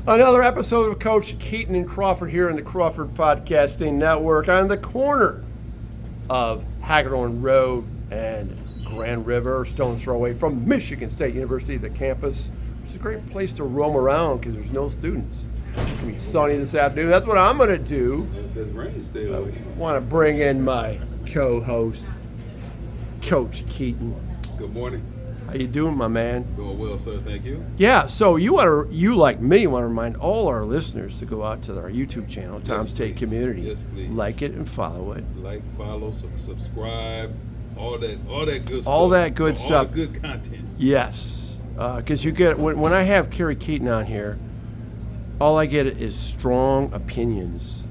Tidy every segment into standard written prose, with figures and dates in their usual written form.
Another episode of Coach Keyton and Crawford here in the Crawford Podcasting Network on the corner of Hagedorn Road and Grand River, stone's throw away from Michigan State University, the campus, which is a great place to roam around because there's no students. It's going to be sunny this afternoon. That's what I'm going to do. I want to bring in my co-host, Coach Keyton. Good morning. How you doing, my man? Doing well, sir. Thank you. Yeah, so you like me want to remind all our listeners to go out to our YouTube channel, Tom's Take Community. Yes, please. Like it and follow it. Like, follow, subscribe, all that good stuff. All that good stuff. All the good content. Yes, because you get when I have Kerry Keyton on here, all I get is strong opinions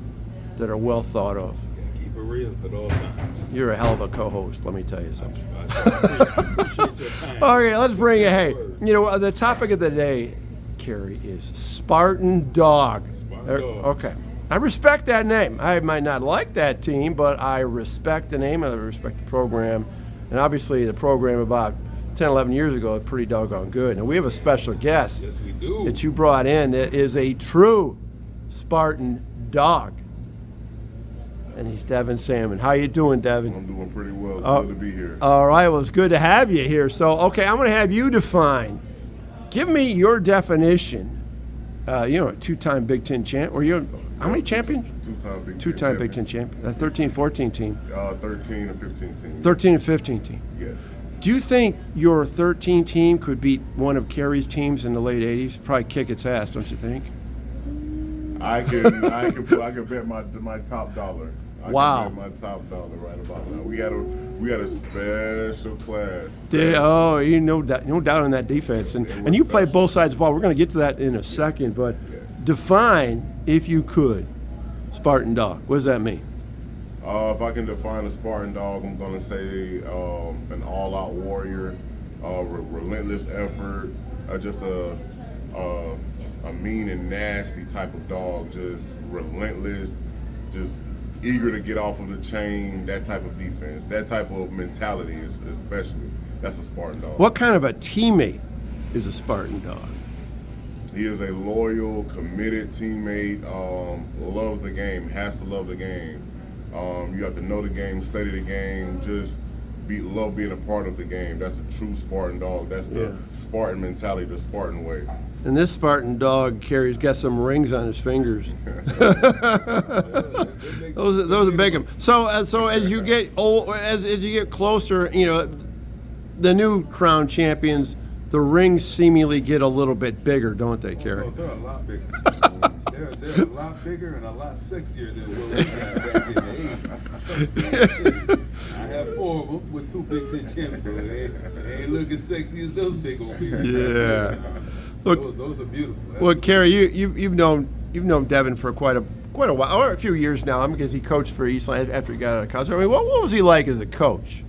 that are well thought of. Keep it real at all times. You're a hell of a co-host, let me tell you something. I appreciate your time. Okay, let's bring it. Hey, you know, the topic of the day, Kerry, is SpartanDawg. SpartanDawg. Okay. I respect that name. I might not like that team, but I respect the name and I respect the program. And obviously the program about 10, 11 years ago is pretty doggone good. And we have a special guest Yes, we do. that you brought in that is a true SpartanDawg. And he's Devyn Salmon. How you doing, Devyn? I'm doing pretty well. It's good to be here. All right, well, it's good to have you here. So, okay, I'm going to have you define. Give me your definition. A two-time Big Ten champ. Were you how many champions? Two-time Big Two-time Big Ten Ten champion. A 13-14 team. 13 and 15 team. 13 and 15 team. Yes. Do you think your 13 team could beat one of Kerry's teams in the late 80s? Probably kick its ass, don't you think? I can bet my top dollar. Wow. I can bet my top dollar right about now. We had a special class. No doubt on that defense. And you play both sides of the ball. We're going to get to that in a second, but define, if you could, SpartanDawg. What does that mean? If I can define a SpartanDawg, I'm going to say an all-out warrior, relentless effort, just a mean and nasty type of dog, just relentless, just eager to get off of the chain, that type of defense, that type of mentality especially. That's a SpartanDawg. What kind of a teammate is a SpartanDawg? He is a loyal, committed teammate, loves the game, has to love the game. You have to know the game, study the game, just love being a part of the game. That's a true SpartanDawg. That's the Spartan mentality, the Spartan way. And this SpartanDawg, Kerry's got some rings on his fingers. those are big ones. So as you get old, as you get closer, the new crown champions, the rings seemingly get a little bit bigger, don't they, Kerry? Oh, they're a lot bigger. they're a lot bigger and a lot sexier than what we had back in the 80s. Trust me, I have 4 of them with 2 Big Ten champions. They ain't looking sexy as those big old people. Yeah. Look, those are beautiful. Well, Kerry, you've known Devyn for quite a while, or a few years now, because he coached for Eastland after he got out of college. I mean, what was he like as a coach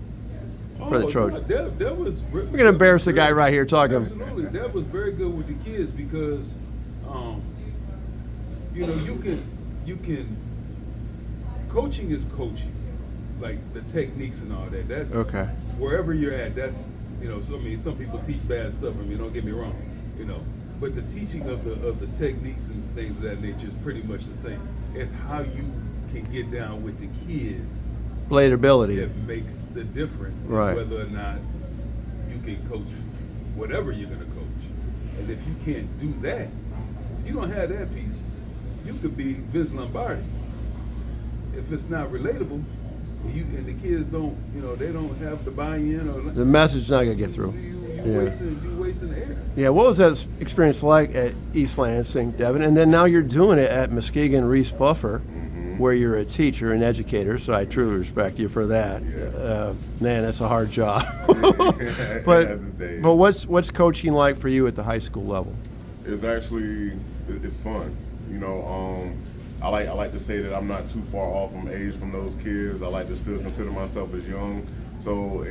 for the Trojans? That was. We're gonna embarrass the guy right here talking. Absolutely, that was very good with the kids because, you can. Coaching is coaching, like the techniques and all that. That's okay. Wherever you're at, that's So some people teach bad stuff. Don't get me wrong. But the teaching of the techniques and things of that nature is pretty much the same. It's how you can get down with the kids. Relatability. That makes the difference in Right. whether or not you can coach whatever you're going to coach. And if you can't do that, if you don't have that piece, you could be Vince Lombardi. If it's not relatable, and the kids don't, they don't have the buy-in or The message is not gonna get through. You wasting the air. Yeah, what was that experience like at East Lansing, Devyn? And then now you're doing it at Muskegon Reese Buffer, where you're a teacher and educator, so I truly respect you for that. Yes. Man, that's a hard job. but what's coaching like for you at the high school level? It's fun. I like to say that I'm not too far off from age from those kids. I like to still consider myself as young. So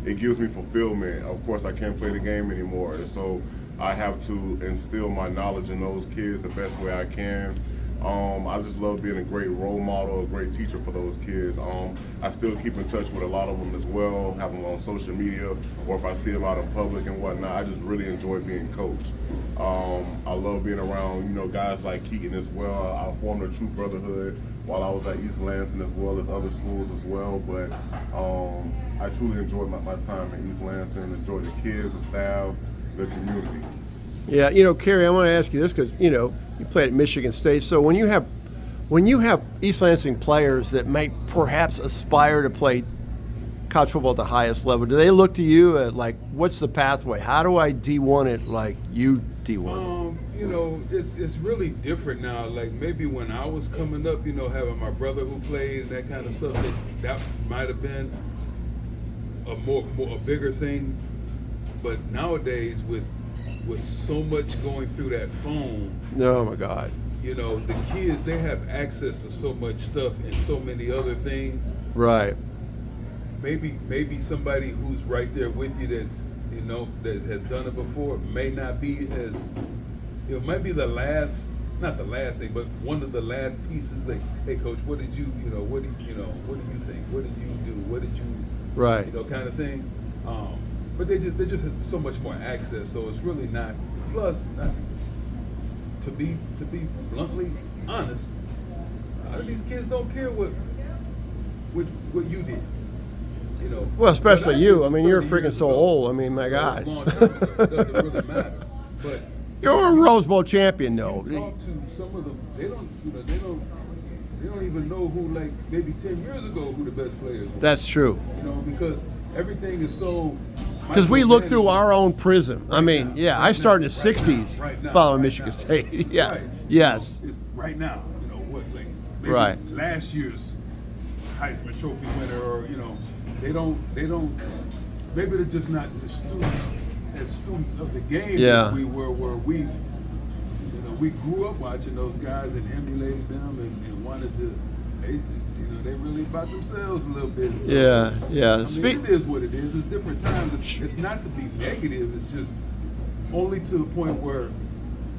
it gives me fulfillment. Of course, I can't play the game anymore, and so I have to instill my knowledge in those kids the best way I can. I just love being a great role model, a great teacher for those kids. I still keep in touch with a lot of them as well, have them on social media, or if I see them out in public and whatnot. I just really enjoy being coached. I love being around, guys like Keyton as well. I formed a true brotherhood while I was at East Lansing as well as other schools as well. But I truly enjoyed my time at East Lansing, enjoyed the kids, the staff, the community. Yeah, Kerry, I want to ask you this because, you played at Michigan State. So when you have East Lansing players that might perhaps aspire to play college football at the highest level, do they look to you at, like, what's the pathway? How do I D1 it like you D1? It's really different now. Like maybe when I was coming up, having my brother who played and that kind of stuff, that might have been a bigger thing. But nowadays with so much going through that phone, Oh my God. The kids, they have access to so much stuff and so many other things. Right. Maybe somebody who's right there with you that that has done it before may not be as it might be not the last thing, but one of the last pieces. Like, hey coach, what did you what do you think? What did you do? What did you Right. Kind of thing. But they just have so much more access, so it's really not. Plus, to be bluntly honest, a lot of these kids don't care what you did. Well, especially you. I mean, you're 30 freaking years so ago. old. I mean, my God. It doesn't really matter. But You're a Rose Bowl champion, though. you talk to some of them, they don't even know who, like, maybe 10 years ago who the best players were. That's true. Because everything is so. Because we look through our own prism. I Right mean, now, yeah, right I started in now, the right 60s now, following right Michigan now. State. Yes, Right. yes. It's right now, like maybe Right. last year's Heisman Trophy winner, or they don't. Maybe they're just not the students of the game Yeah. as we were. Where we grew up watching those guys and emulated them and wanted to. They really about themselves a little bit. So, Yeah. it is what it is. It's different times. It's not to be negative. It's just only to the point where,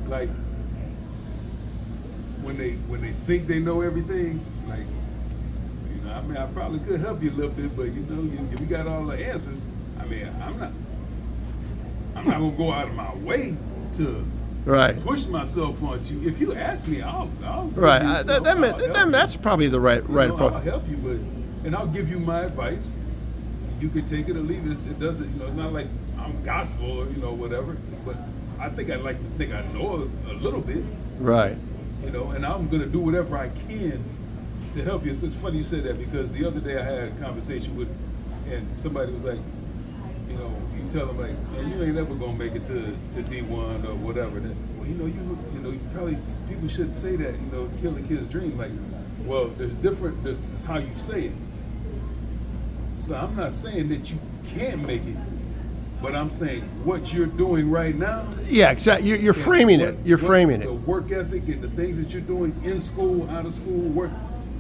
like, when they think they know everything, like, I probably could help you a little bit, but if you got all the answers, I'm not gonna go out of my way to Right. push myself on you. If you ask me, I'll Right. give you, I'll help you. That's probably the right I'll approach. help you, and I'll give you my advice. You can take it or leave it. It doesn't, it's not like I'm gospel or whatever. But I think I'd like to think I know a little bit, Right. and I'm gonna do whatever I can to help you. It's funny you said that, because the other day I had a conversation with, and somebody was like, you tell them, like, man, you ain't ever gonna make it to D1 or whatever. Then, well, you probably, people shouldn't say that, kill the kid's dream. Like, well, there's how you say it. So I'm not saying that you can't make it, but I'm saying what you're doing right now. Yeah, exactly. You're framing it. You're framing The it. work ethic and the things that you're doing in school, out of school, work,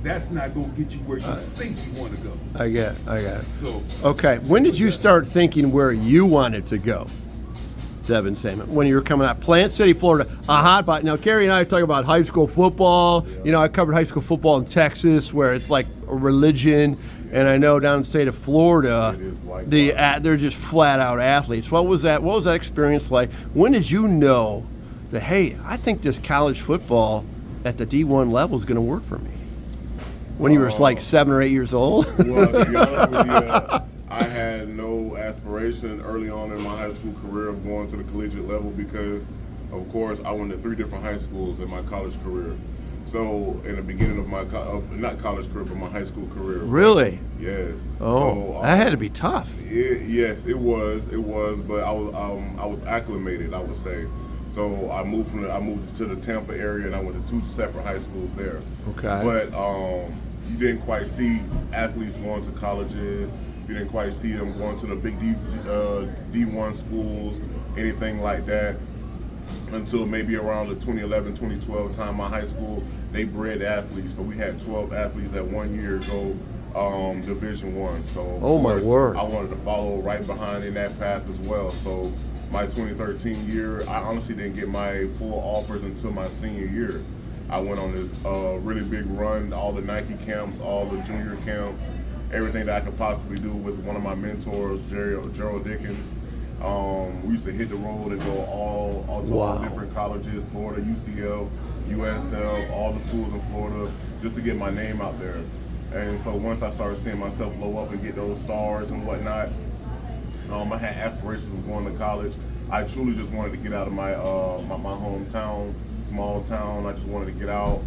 that's not going to get you where you think you want to go. I get it. So, Okay. When did you start thinking where you wanted to go, Devyn Salmon? When you were coming out, Plant City, Florida, a hot spot. Now, Kerry and I talk about high school football. I covered high school football in Texas, where it's like a religion. And I know down in the state of Florida, It is like they're just flat out athletes. What was that experience like? When did you know that, hey, I think this college football at the D1 level is going to work for me? When you were like 7 or 8 years old? Well, to be honest with you, I had no aspiration early on in my high school career of going to the collegiate level because, of course, I went to 3 different high schools in my college career. So, in the beginning of my not college career, but my high school career. Really? Yes. Oh, So, that had to be tough. Yes, it was, but I was acclimated, I would say. So I moved to the Tampa area, and I went to 2 separate high schools there. Okay. But you didn't quite see athletes going to colleges. You didn't quite see them going to the big D1 schools, anything like that, until maybe around the 2011, 2012 time. My high school, they bred athletes, so we had 12 athletes that one year go Division I. So Oh, my word. I wanted to follow right behind in that path as well. So my 2013 year, I honestly didn't get my full offers until my senior year. I went on this really big run, all the Nike camps, all the junior camps, everything that I could possibly do with one of my mentors, Gerald Dickens. We used to hit the road and go all to all different colleges, Florida, UCF, USF, all the schools in Florida, just to get my name out there. And so once I started seeing myself blow up and get those stars and whatnot, I had aspirations of going to college. I truly just wanted to get out of my my hometown, small town. I just wanted to get out.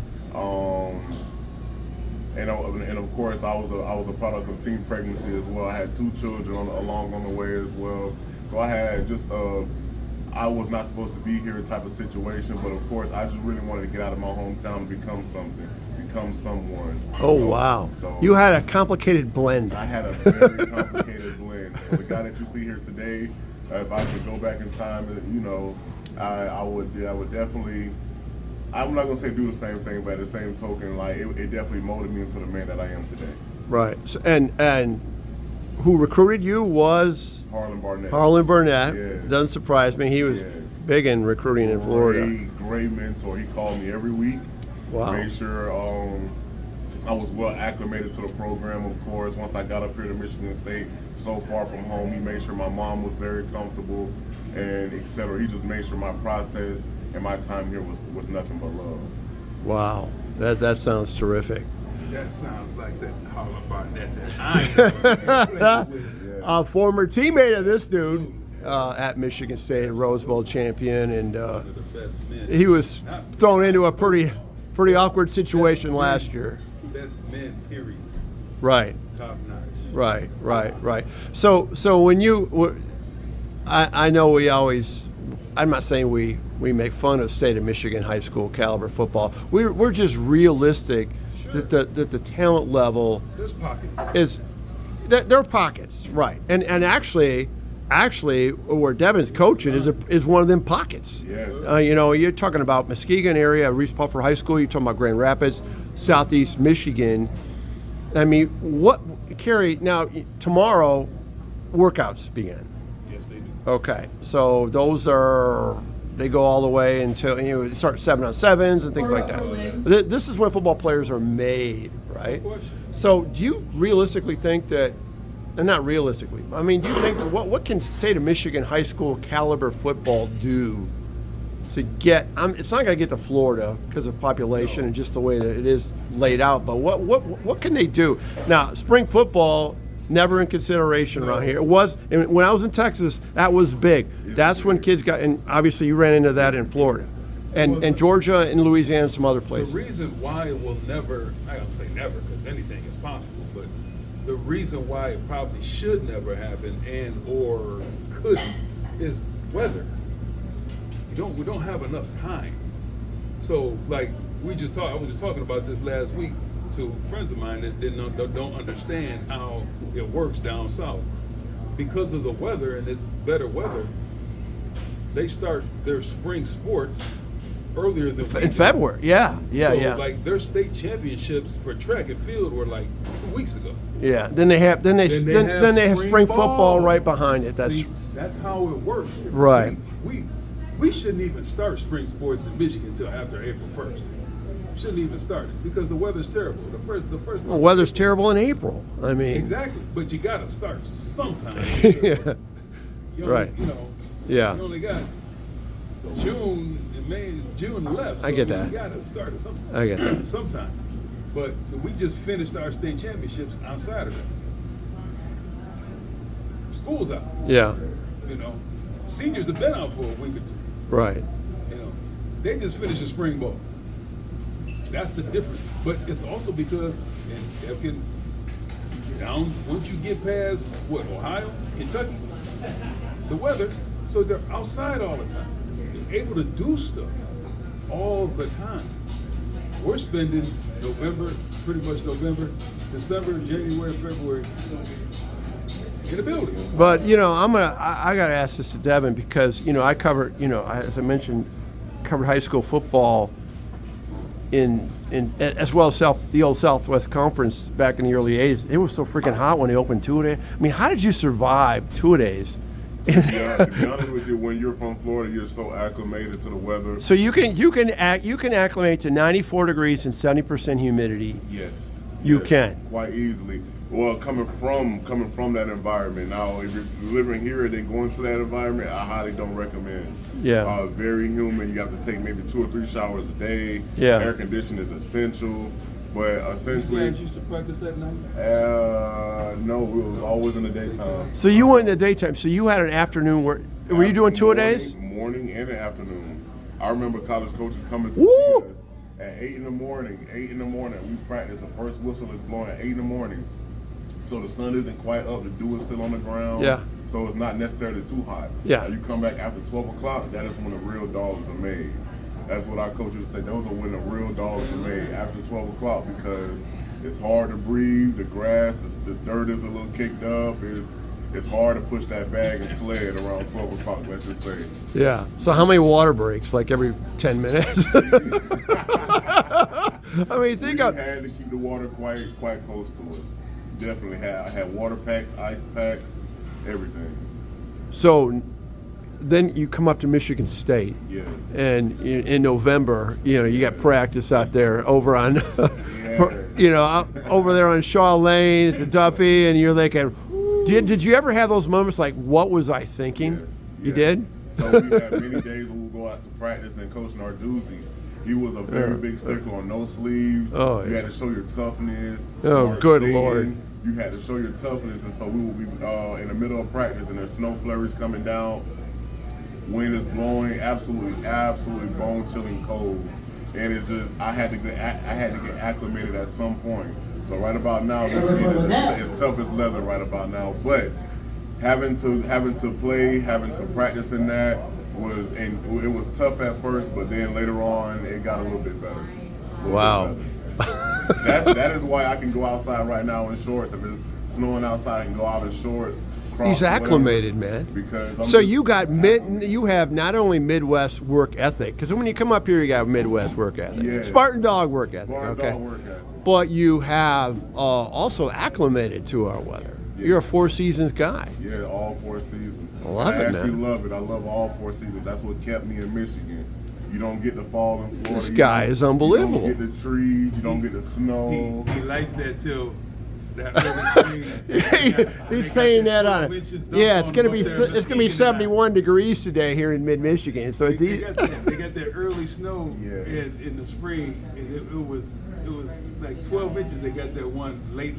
And of course, I was a product of teen pregnancy as well. I had 2 children along on the way as well. So I had just I was not supposed to be here type of situation. But of course, I just really wanted to get out of my hometown and become something, become someone. Oh, wow. So you had a complicated blend. I had a very complicated blend. So the guy that you see here today, if I could go back in time, I would definitely. I'm not gonna say do the same thing, but at the same token, like it definitely molded me into the man that I am today. Right. So, and who recruited you was Harlan Barnett. Harlan Barnett. Yes. Doesn't surprise me. He was big in recruiting in Florida. Great mentor. He called me every week. Wow. Made sure I was well acclimated to the program, of course. Once I got up here to Michigan State, so far from home, he made sure my mom was very comfortable, and et cetera. He just made sure my process and my time here was nothing but love. Wow, that sounds terrific. That sounds like that Harlan Barnett that I am. A former teammate of this dude at Michigan State, a Rose Bowl champion, and One of the best men. he was thrown into a pretty awkward situation last year. Best men, period. Right. Top notch. Right. So when you, I know we always, I'm not saying we make fun of state of Michigan high school caliber football. We're just realistic that the talent level There's pockets. is, there are pockets, right? And actually, where Devyn's coaching is one of them pockets. Yes. You're talking about Muskegon area, Reese Puffer High School. You're talking about Grand Rapids, Southeast Michigan. I mean, Kerry? Now tomorrow, workouts begin. Yes, they do. Okay, so they go all the way until it starts 7-on-7s and things like that. This is when football players are made, right? No question. So do you realistically think that? And not realistically. I mean, do you think what can state of Michigan high school caliber football do to get? It's not going to get to Florida because of population and just the way that it is laid out. But what can they do now? Spring football never in consideration around here. It was when I was in Texas. That was big. That's when kids got, and obviously you ran into that in Florida, and Georgia and Louisiana and some other places. The reason why it will never, I don't say never because anything is possible, but the reason why it probably should never happen and or couldn't is weather. We don't have enough time. So like I was just talking about this last week to friends of mine that don't understand how it works down south. Because of the weather and it's better weather, they start their spring sports earlier than we In do. February, yeah. Like their state championships for track and field were like 2 weeks ago. Yeah. Then they have spring football right behind it. That's how it works. Right. We shouldn't even start spring sports in Michigan until after April 1st. Shouldn't even start it because the weather's terrible. The first Well, weather's terrible in April. I mean, exactly, but you got to start sometime. Yeah. Right. Yeah. You only got June and May, June left. So I get that. You got to start at sometime. I get that. Sometime. But we just finished our state championships on Saturday. School's out. Yeah. Seniors have been out for a week or two. Right. They just finished the spring ball. That's the difference. But it's also because down once you get past Ohio, Kentucky, the weather, so they're outside all the time. They're able to do stuff all the time. We're spending November, December, January, February in the buildings. But I got to ask this to Devyn because I covered as I mentioned, covered high school football in as well as the old Southwest Conference back in the early '80s. It was so freaking hot when they opened two-a-days. I mean, how did you survive two-a-days Yeah, to be honest with you, when you're from Florida, you're so acclimated to the weather. So you can acclimate to 94 degrees and 70% humidity. Yes. You yes, can. quite easily. Well, coming from that environment. Now, if you're living here and then going to that environment, I highly don't recommend. Yeah. Very humid. You have to take maybe 2 or 3 showers a day. Yeah. Air conditioning is essential. But essentially, You guys used to practice at night? no, it was always in the daytime. So you went in the daytime. So you had an afternoon work. Were you doing 2 a days? Morning and the afternoon. I remember college coaches coming to Woo! see us at 8 in the morning. 8 in the morning, we practice. The first whistle is blowing at 8 in the morning. So the sun isn't quite up, the dew is still on the ground. Yeah. So it's not necessarily too hot. Yeah. Now you come back after 12 o'clock, that is when the real dogs are made. That's what our coaches say. Those are when the real dogs are made, after 12 o'clock, because it's hard to breathe, the grass, the dirt is a little kicked up. It's hard to push that bag and sled around 12 o'clock, let's just say. Yeah. So how many water breaks? Like every 10 minutes? I mean, think We of. had to keep the water quite close to us. Definitely had. I had water packs, ice packs, everything. So then you come up to Michigan State. Yes. And in November, you got practice out there over on, over there on Shaw Lane at the Duffy, and you're thinking, did you ever have those moments like, what was I thinking? Yes. You yes. did? So we had many days when we go out to practice, and Coach Narduzzi, he was a very big stickler on no sleeves. Oh, you yeah. had to show your toughness. Oh, Mark good Staten, Lord. You had to show your toughness, and so we would be in the middle of practice, and there's snow flurries coming down. Wind is blowing, absolutely bone-chilling cold, and it's just I had to get acclimated at some point. So right about now, this skin is as tough as leather right about now. But having to play, having to practice in that it was tough at first, but then later on it got a little bit better. Wow. That is why I can go outside right now in shorts. If it's snowing outside, I can go out in shorts. He's acclimated, man. Because you have not only Midwest work ethic, because when you come up here, you got Midwest work ethic, Yeah. SpartanDawg work ethic, SpartanDawg work ethic. But you have also acclimated to our weather. Yeah. You're a 4 seasons guy. Yeah, all 4 seasons. I love it, actually man. love it. I love all 4 seasons. That's what kept me in Michigan. You don't get the fall in Florida. This guy is unbelievable. You don't get the trees. You don't get the snow. He likes that too. That early spring. He's saying that on it. Yeah, it's gonna be Muskegon 71 degrees today here in mid-Michigan, so it's They easy. got that early snow Yes. in the spring, and it was like 12 inches. They got that one late,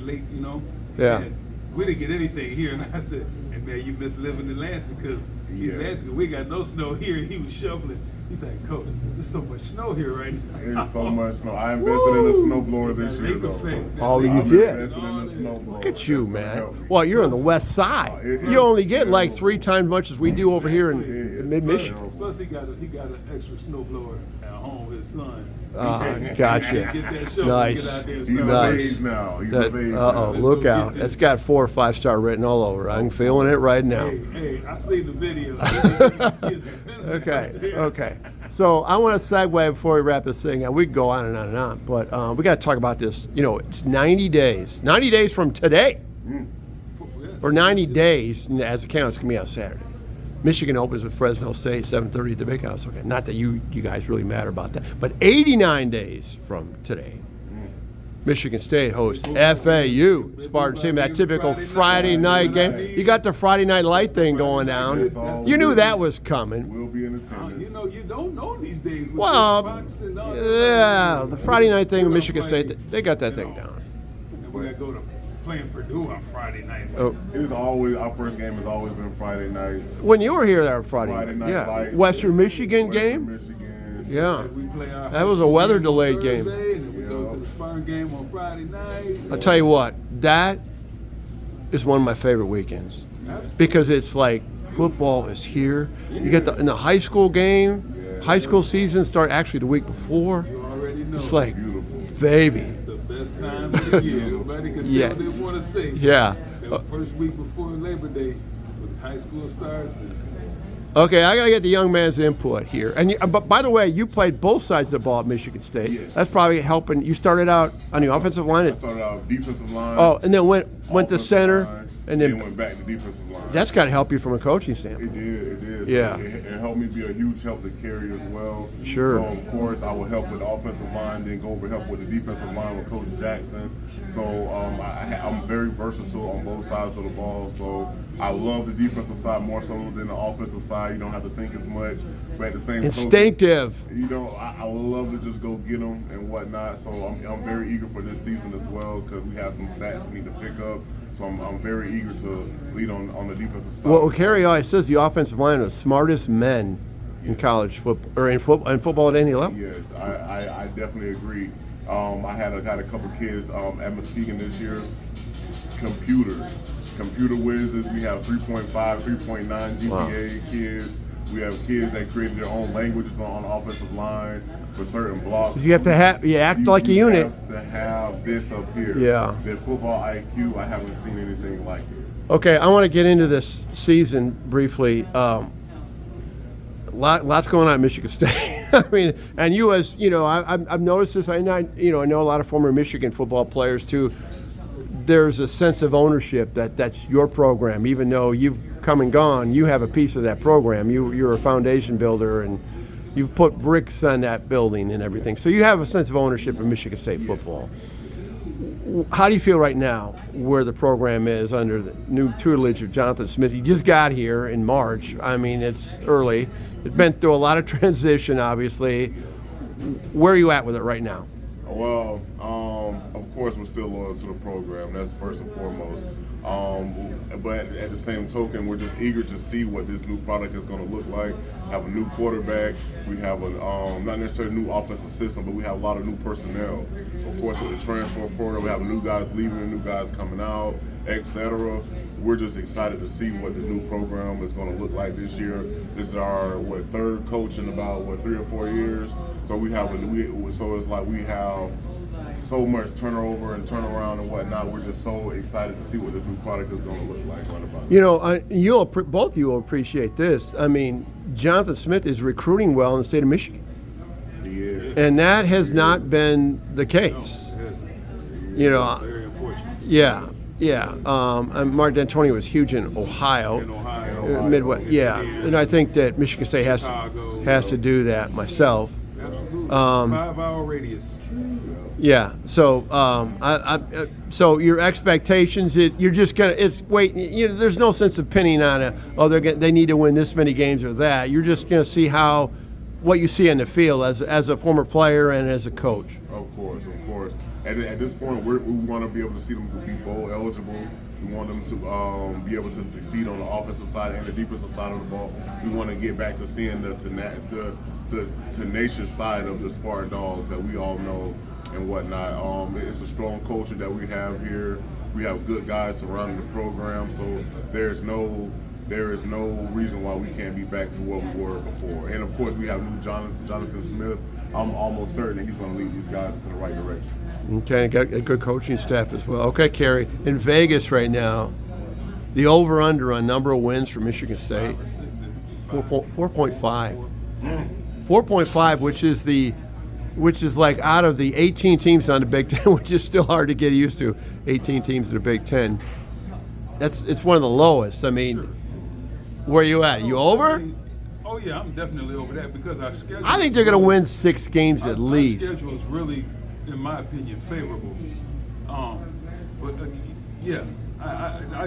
Yeah. And we didn't get anything here, and I said, "Hey man, you miss living in Lansing because Lansing, we got no snow here." And he was shoveling. He's like, "Coach, there's so much snow here right now." It's so much snow. I invested in a snowblower this That year, lake though. effect. That Oh, lake you I'm effect. did? invested in a snowblower. Look at you, That's gonna man. help me. Well, you're on the west side. You only get like 3 times much as we do over here in mid-Michigan. Plus, he got an extra snowblower at home with his son. Gotcha. Get that shovel, Nice. Get out there and He's start. of Nice. age now. He's That- of age uh-oh, now. Let's look go out. get It's this. got 4 or 5-star written all over. I'm feeling it right now. Hey, I seen the video. Okay. So I want to segue before we wrap this thing up. We can go on and on and on, but we got to talk about this. It's 90 days. 90 days from today, or 90 days as it counts. It's gonna be on Saturday. Michigan opens with Fresno State, 7:30 at the Big House. Okay, not that you guys really matter about that, but 89 days from today, Michigan State hosts FAU. Spartan Stadium, that typical Friday night game. You got the Friday night light thing going down. You knew that was coming. We'll be in attendance. You don't know these days. With Well, Fox and all that. yeah, the Friday night thing with Michigan State, they got that thing down. And we got to go to playing Purdue on Friday night. Oh, It's always our first game has always been Friday nights. when you were here that Friday Friday night, night yeah, lights. Western Michigan Western game, Michigan. yeah. We play our That was a weather delayed on game. Thursday, and then we go to the Spartan game on Friday night. I'll tell you what, that is one of my favorite weekends because it's like football is here. You get in the high school game, high school season start actually the week before. You already know. It's like, Beautiful. baby, It's the best time of the year. Everybody can say Yeah. what they want to say. yeah. The first week before Labor Day, when high school starts. And Okay, I got to get the young man's input here. And but by the way, you played both sides of the ball at Michigan State. Yes. That's probably helping. You started out on the offensive line. I started out defensive line. Oh, and then went to offensive center, line, and then went back to defensive line. that's got to help you from a coaching standpoint. It did. So Yeah. It helped me be a huge help to Kerry as well. Sure. So, of course, I would help with the offensive line, then go over help with the defensive line with Coach Jackson. So I'm very versatile on both sides of the ball. So I love the defensive side more so than the offensive side. You don't have to think as much. But at the same token, Instinctive. I love to just go get them and whatnot. So I'm very eager for this season as well because we have some stats we need to pick up. So I'm very eager to lead on the defensive side. Well, Kerry always says the offensive line are the smartest men in college football or in football at any level. Yes, I definitely agree. I had a couple kids at Muskegon this year. Computer whizzes. We have 3.5, 3.9 GPA kids. We have kids that created their own languages on the offensive line for certain blocks. 'Cause you have to act like a unit. You have to have this up here. Yeah. The football IQ, I haven't seen anything like it. Okay, I want to get into this season briefly. Lots going on at Michigan State. I mean, and you as you know, I've noticed this. I know a lot of former Michigan football players too. There's a sense of ownership that's your program, even though you've come and gone. You have a piece of that program. You're a foundation builder, and you've put bricks on that building and everything. So you have a sense of ownership in Michigan State football. How do you feel right now where the program is under the new tutelage of Jonathan Smith? He just got here in March. I mean, it's early. It's been through a lot of transition, obviously. Where are you at with it right now? Well, of course, we're still loyal to the program. That's first and foremost. But at the same token, we're just eager to see what this new product is going to look like. Have a new quarterback. We have a not necessarily new offensive system, but we have a lot of new personnel. Of course, with the transfer portal, we have new guys leaving, new guys coming out, etc. We're just excited to see what the new program is going to look like this year. This is our third coach in about 3 or 4 years. So so it's like we have so much turnover and turnaround and whatnot. We're just so excited to see what this new product is going to look like. Right about You know, both of you will appreciate this. I mean, Jonathan Smith is recruiting well in the state of Michigan, He is. and that has not been the case. You know, Very unfortunate. yeah. And Mark D'Antoni was huge in Ohio, In Ohio. Midwest. Yeah, and I think that Michigan State has to do that myself. Absolutely. 5-hour radius. Yeah. So, so your expectations, you're just gonna. There's no sense of pinning on it. Oh, they need to win this many games or that. You're just gonna see what you see in the field as a former player and as a coach. Of course. At this point, we want to be able to see them to be bowl eligible. We want them to be able to succeed on the offensive side and the defensive side of the ball. We want to get back to seeing the tenacious side of the SpartanDawgs that we all know and whatnot. It's a strong culture that we have here. We have good guys surrounding the program, so there is no reason why we can't be back to what we were before. And of course, we have new Jonathan Smith. I'm almost certain that he's going to lead these guys into the right direction. Okay, got a good coaching staff as well. Okay, Kerry, in Vegas right now, the over/under on number of wins for Michigan State, 4.5. 4.5, which is like out of the 18 teams on the Big Ten, which is still hard to get used to. 18 teams in the Big Ten. It's one of the lowest. I mean, where are you at? You over? Oh yeah, I'm definitely over that because our schedule. I think they're going to win 6 games at least. Our schedule is really, in my opinion, favorable. I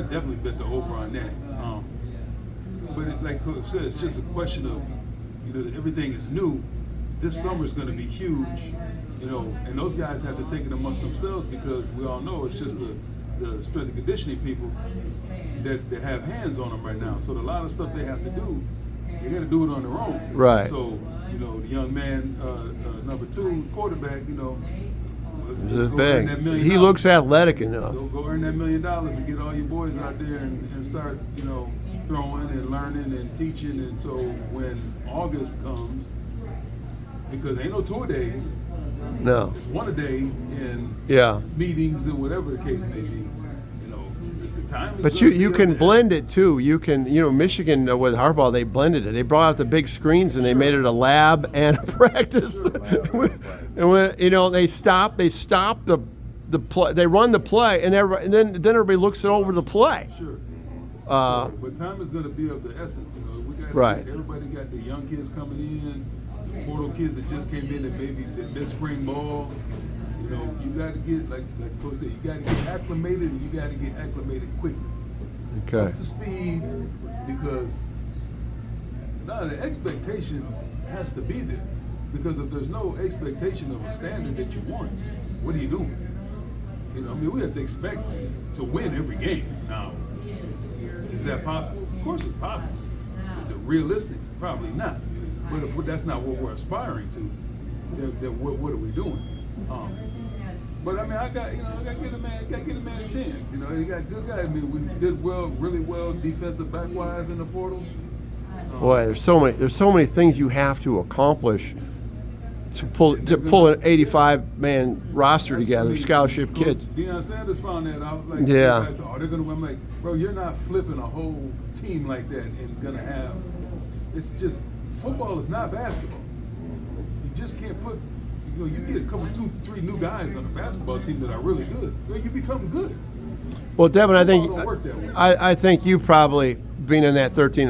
definitely bet the over on that. But like Coach said, it's just a question of, everything is new. This summer is going to be huge, and those guys have to take it amongst themselves because we all know it's just the strength and conditioning people that have hands on them right now. So a lot of stuff they have to do, they got to do it on their own. Right. So, the young man, number 2 quarterback, This is big. He looks athletic enough. Go earn that $1 million and get all your boys out there and start, throwing and learning and teaching. And so when August comes, because ain't no tour days. No. It's one a day in Yeah. meetings and whatever the case may be. The time is But gonna you be can of the blend essence. it too. You can, Michigan with hardball, they blended it. They brought out the big screens and they made it a lab and a practice. And they stop the play. They run the play, and then everybody looks over the play. Sure. Uh, But time is going to be of the essence. We got Right. Everybody got the young kids coming in, the portal kids that just came in and maybe this spring ball. You got to get like Coach said, you got to get acclimated, and you got to get acclimated quickly, Okay. up to speed, because now the expectation has to be there. Because if there's no expectation of a standard that you want, what are you doing? We have to expect to win every game. Now, is that possible? Of course it's possible. Is it realistic? Probably not. But if that's not what we're aspiring to, then what are we doing? But I got to give a man a chance. He got good guys. We did really well defensive back-wise in the portal. Boy, there's so many things you have to accomplish to pull an 85-man roster together, scholarship kids. Deion Sanders found that out. Like, Yeah. they're gonna win. I'm like, bro, you're not flipping a whole team like that and gonna have. It's just football is not basketball. You just can't put. You get a couple, 2-3 new guys on a basketball team that are really good. You become good. Well, Devin, Football don't work that way. I think you probably being in that 13,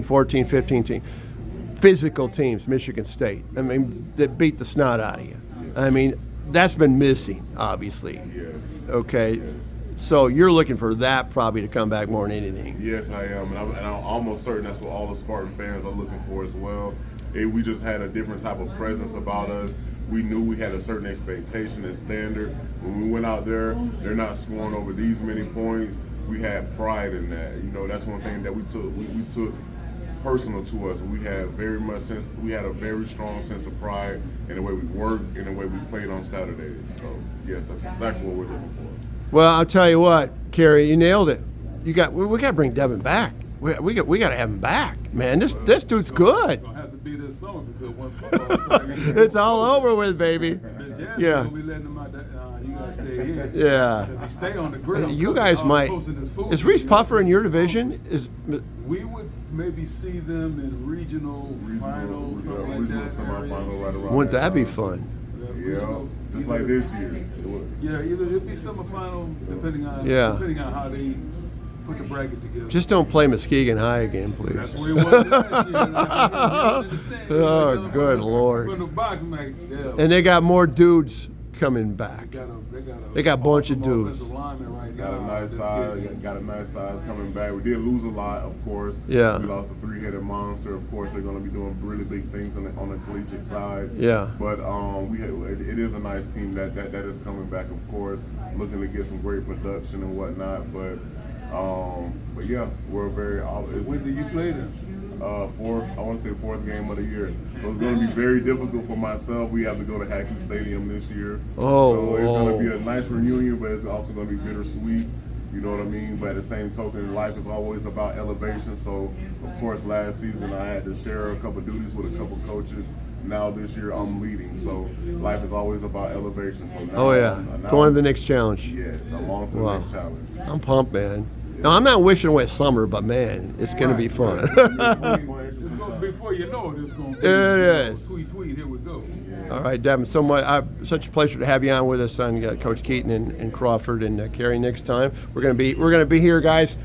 14, 15 team, physical teams, Michigan State. I mean, that beat the snot out of you. I mean, that's been missing, obviously. Yes. Okay. Yes. So you're looking for that probably to come back more than anything. Yes, I am, and I'm almost certain that's what all the Spartan fans are looking for as well. We just had a different type of presence about us. We knew we had a certain expectation and standard. When we went out there, they're not scoring over these many points. We had pride in that. That's one thing that we took personal to us. We had we had a very strong sense of pride in the way we worked and the way we played on Saturdays. So yes, that's exactly what we're looking for. Well, I'll tell you what, Kerry, you nailed it. We got to bring Devin back. We got to have him back, man. This dude's good. It's gonna have to be this summer because when football starts, It's all over with, baby. Yeah. We letting him out. You guys stay here. Yeah. Because he stay on the grill. You guys might. Is Reese Puffer in your division? We would maybe see them in regional final, something like regional that. semifinal right around. Wouldn't that be fun? Yeah, just like this year. Yeah, either it'd be semifinal, depending on how they put the bracket together. Just don't play Muskegon High again, please. That's where it was last year. Oh, good Lord. From the box, I'm like, yeah. And they got more dudes coming back. They got a bunch of dudes. Got a nice size coming back. We did lose a lot, of course. Yeah. We lost a 3-headed monster. Of course, they're going to be doing really big things on the collegiate side. Yeah. But it is a nice team that is coming back, of course, looking to get some great production and whatnot. But yeah, we're very. When did you play them? Fourth game of the year. So it's going to be very difficult for myself. We have to go to Hackney Stadium this year. So it's going to be a nice reunion, but it's also going to be bittersweet. You know what I mean? But at the same token, life is always about elevation. So, of course, last season I had to share a couple duties with a couple coaches. Now this year I'm leading. So life is always about elevation. So now Going to the next challenge. Yes, I'm on to the next challenge. I'm pumped, man. No, I'm not wishing away summer, but man, it's going to be fun. Before you know it, it's going to be. It is. Tweet, here we go. All right, Devin, such a pleasure to have you on with us on Coach Keyton and Crawford and Kerry next time. We're going to be here, guys.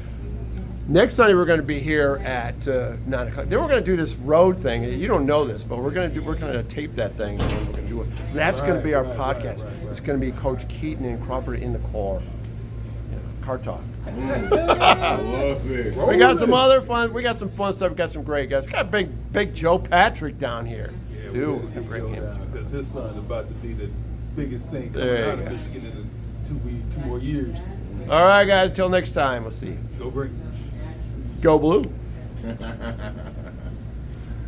Next Sunday we're going to be here at 9 o'clock. Then we're going to do this road thing. You don't know this, but we're going to tape that thing and we're going to do it. That's going to be our podcast. It's going to be Coach Keyton and Crawford in the car. Car talk. I love it. We got some other fun. We got some fun stuff. We got some great guys. We got big Joe Patrick down here. Yeah, too. We gotta bring him too, because his son's about to be the biggest thing coming out of Michigan in 2 more years. All right, guys. Until next time. We'll see you. Go Green. Go Blue.